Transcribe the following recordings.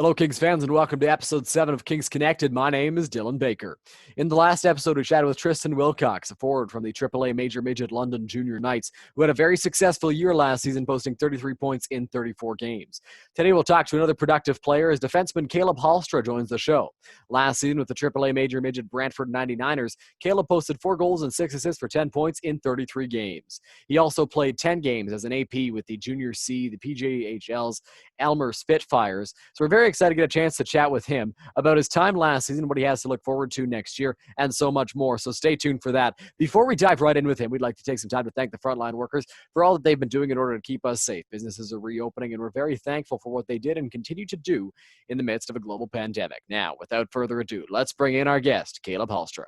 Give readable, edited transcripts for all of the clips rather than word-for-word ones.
Hello, Kings fans, and welcome to episode 7 of Kings Connected. My name is Dylan Baker. In the last episode, we chatted with Tristan Wilcox, a forward from the AAA Major Midget London Junior Knights, who had a very successful year last season, posting 33 points in 34 games. Today, we'll talk to another productive player as defenseman Caleb Haalstra joins the show. Last season with the AAA Major Midget Brantford 99ers, Caleb posted 4 goals and 6 assists for 10 points in 33 games. He also played 10 games as an AP with the Junior C, the PJHL's Elmer Spitfires. So we're very excited to get a chance to chat with him about his time last season, what he has to look forward to next year, and so much more. So stay tuned for that. Before we dive right in with him, we'd like to take some time to thank the frontline workers for all that they've been doing in order to keep us safe. Businesses are reopening, and we're very thankful for what they did and continue to do in the midst of a global pandemic. Now, without further ado, let's bring in our guest, Caleb Haalstra.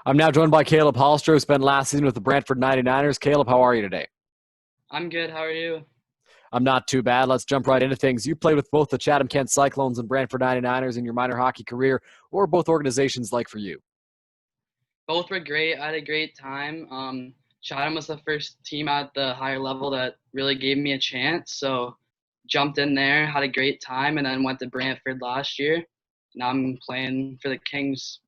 I'm now joined by Caleb Haalstra, who spent last season with the Brantford 99ers. Caleb, how are you today? I'm good. How are you? I'm not too bad. Let's jump right into things. You played with both the Chatham-Kent Cyclones and Brantford 99ers in your minor hockey career. What were both organizations like for you? Both were great. I had a great time. Chatham was the first team at the higher level that really gave me a chance. So jumped in there, had a great time, and then went to Brantford last year. Now I'm playing for the Kings.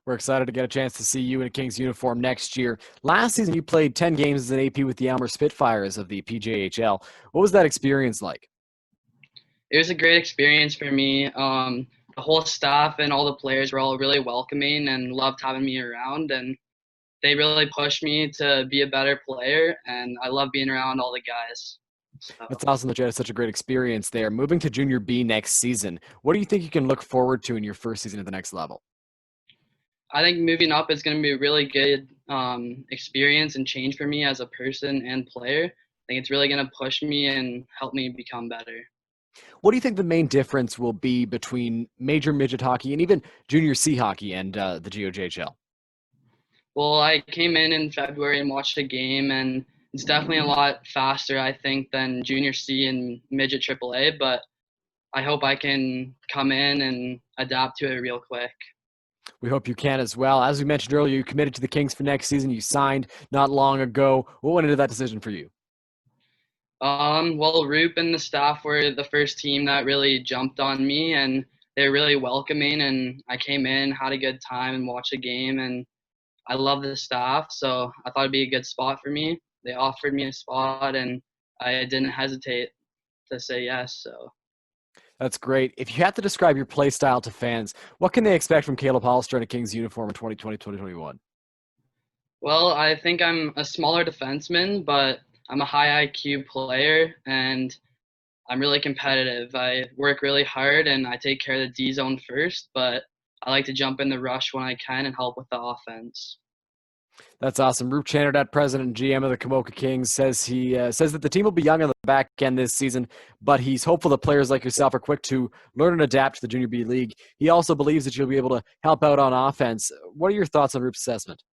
We're excited to get a chance to see you in a Kings uniform next year. Last season, you played 10 games as an AP with the Elmer Spitfires of the PJHL. What was that experience like? It was a great experience for me. The whole staff and all the players were all really welcoming and loved having me around. And they really pushed me to be a better player. And I love being around all the guys. So. That's awesome that you had such a great experience there. Moving to Junior B next season, what do you think you can look forward to in your first season at the next level? I think moving up is going to be a really good experience and change for me as a person and player. I think it's really going to push me and help me become better. What do you think the main difference will be between major midget hockey and even junior C hockey and the GOJHL? Well, I came in February and watched a game, and it's definitely a lot faster, I think, than junior C and midget AAA, but I hope I can come in and adapt to it real quick. We hope you can as well. As we mentioned earlier, you committed to the Kings for next season. You signed not long ago. What went into that decision for you? Well, Roop and the staff were the first team that really jumped on me, and they were really welcoming, and I came in, had a good time, and watched a game, and I love the staff, so I thought it'd be a good spot for me. They offered me a spot, and I didn't hesitate to say yes, so. That's great. If you had to describe your play style to fans, what can they expect from Caleb Haalstra in a Kings uniform in 2020-2021? Well, I think I'm a smaller defenseman, but I'm a high IQ player, and I'm really competitive. I work really hard, and I take care of the D zone first, but I like to jump in the rush when I can and help with the offense. That's awesome. Roop Chanardat, president and GM of the Camoka Kings, says says that the team will be young on the back end this season, but he's hopeful that players like yourself are quick to learn and adapt to the Junior B League. He also believes that you'll be able to help out on offense. What are your thoughts on Roop's assessment?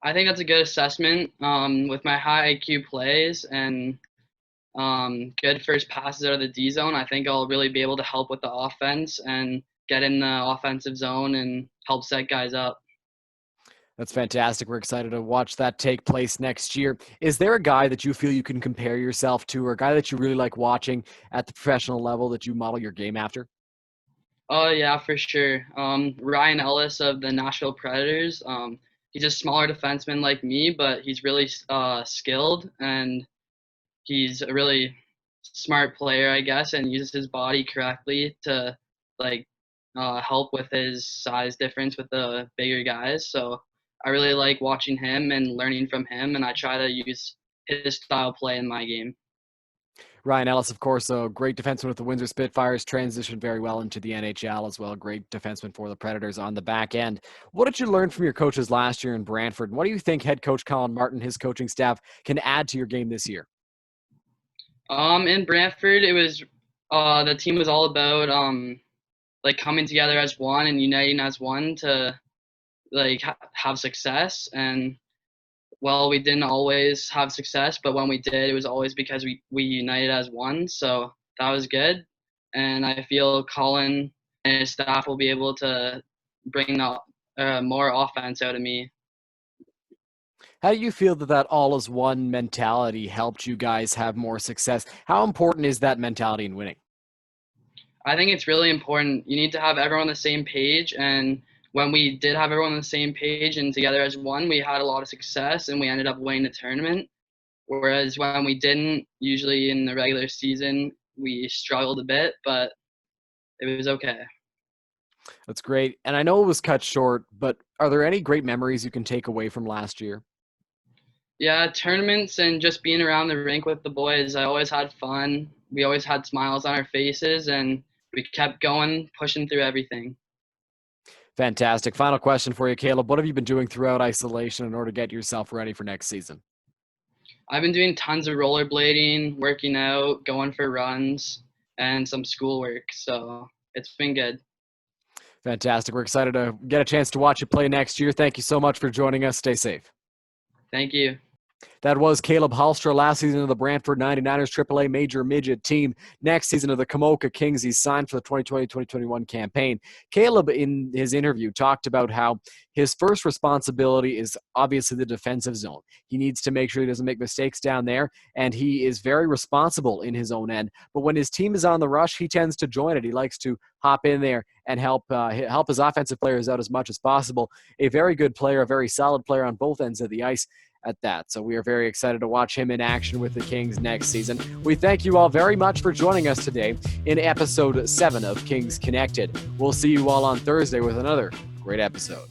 I think that's a good assessment. With my high IQ plays and good first passes out of the D zone, I think I'll really be able to help with the offense and get in the offensive zone and help set guys up. That's fantastic. We're excited to watch that take place next year. Is there a guy that you feel you can compare yourself to, or a guy that you really like watching at the professional level that you model your game after? Oh, yeah, for sure. Ryan Ellis of the Nashville Predators. He's a smaller defenseman like me, but he's really skilled, and he's a really smart player, I guess, and uses his body correctly to like help with his size difference with the bigger guys. So I really like watching him and learning from him, and I try to use his style play in my game. Ryan Ellis, of course, a great defenseman with the Windsor Spitfires, transitioned very well into the NHL as well. Great defenseman for the Predators on the back end. What did you learn from your coaches last year in Brantford? And what do you think head coach Colin Martin, his coaching staff, can add to your game this year? In Brantford, it was the team was all about like coming together as one and uniting as one to like have success. And well, we didn't always have success, but when we did, it was always because we united as one. So that was good, and I feel Colin and his staff will be able to bring more offense out of me. How do you feel that all is one mentality helped you guys have more success? How important is that mentality in winning? I think it's really important. You need to have everyone on the same page, and when we did have everyone on the same page and together as one, we had a lot of success and we ended up winning the tournament. Whereas when we didn't, usually in the regular season, we struggled a bit, but it was okay. That's great. And I know it was cut short, but are there any great memories you can take away from last year? Yeah, tournaments and just being around the rink with the boys, I always had fun. We always had smiles on our faces, and we kept going, pushing through everything. Fantastic. Final question for you, Caleb. What have you been doing throughout isolation in order to get yourself ready for next season? I've been doing tons of rollerblading, working out, going for runs, and some schoolwork. So it's been good. Fantastic. We're excited to get a chance to watch you play next year. Thank you so much for joining us. Stay safe. Thank you. That was Caleb Haalstra last season of the Brantford 99ers AAA Major Midget team. Next season of the Kamoka Kings, he's signed for the 2020-2021 campaign. Caleb, in his interview, talked about how his first responsibility is obviously the defensive zone. He needs to make sure he doesn't make mistakes down there, and he is very responsible in his own end. But when his team is on the rush, he tends to join it. He likes to hop in there and help his offensive players out as much as possible. A very good player, a very solid player on both ends of the ice at that. So we are very excited to watch him in action with the Kings next season. We thank you all very much for joining us today in episode 7 of Kings Connected. We'll see you all on Thursday with another great episode.